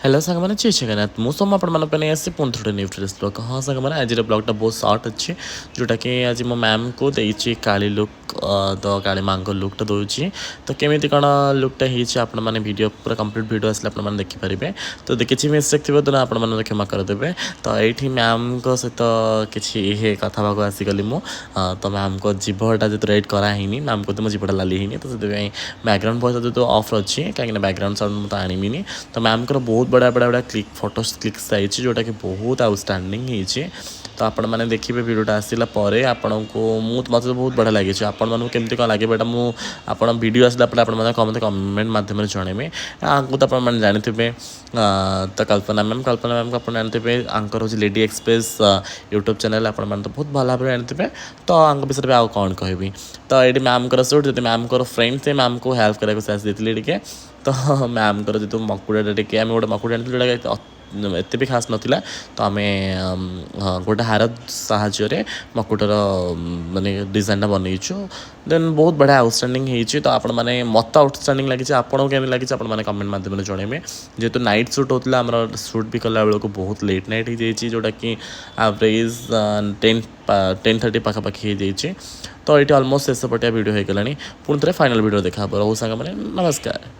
Hello साଙ୍ଗमाने जय जगन्नाथ मु सोम आपने आसी पुणी थोड़े न्यू ड्रेस ब्लॉग हाँ साଙ୍ଗमाने आज ब्लॉगटा बहुत सर्ट अच्छे जोटा कि आज मो मैम को देती काली लुक तो काली माँ लुकटा दूसरी तो केमी कौन लुकटा आपण मैंने वीडियो पूरा कंप्लीट वीडियो आसले आपने देखिपारे तो किसी मिस्टेक थी तो आप क्षमा करदे तो ये मैम को सहित किसी कथा आसीगली मु तो मैम को जीभटा जो रेड करानी मैम को मो जीभटा लाली ही तो बैकग्राउंड वॉइस तो ऑफ अच्छी कहीं बैकग्राउंड साउंड मुझे आनीबी तो मैम को बहुत बड़ा बड़ा बड़ा फोटोज क्लिक्स आई जोटा कि बहुत आउटस्टैंडिंग होती तो आपण मैंने देखिए वीडियोटा आसला आपण को मत तो बहुत बढ़िया लगे आपण मानक केमती कौन लगे बेटा मुझे वीडियो आसला मत कमेंट मध्यम जनइबे आंको तो आप जानते तो कल्पना मैम को आप जानते आंकर हूँ लेडी एक्सप्रेस यूट्यूब चैनल आप तो बहुत भल भाव जानते तो आंक विषय में आउ कौन कहबी तो ये मैम को सुट जो मैम को फ्रेंड से मैम को हेल्प कराया आसी टे तो मैम को जो मकुड़ा टे आम गोटे मकुड़ा जोटा एत भी खास नाला तो आम गोटे हार साहाय्य मकुटार माने डिजाइनटा बनईचु देन बहुत बढ़िया आउटस्टैंडिंग होती तो आप मत आउटस्टैंडिंग लगी आपको केमी लगी आपने कमेंट मध्यम जनइबे जेहेतु नाइट सुट होता आम सुट भी कला बेलू बहुत लेट नाइट हो जाए जोटा कि एवरेज 10:30 पाखापाखि हो जाए तो ये ऑलमोस्ट शेष पटिया वीडियो हो गलानी पुणी थे फाइनल वीडियो देखा रोहू सांग मैंने नमस्कार।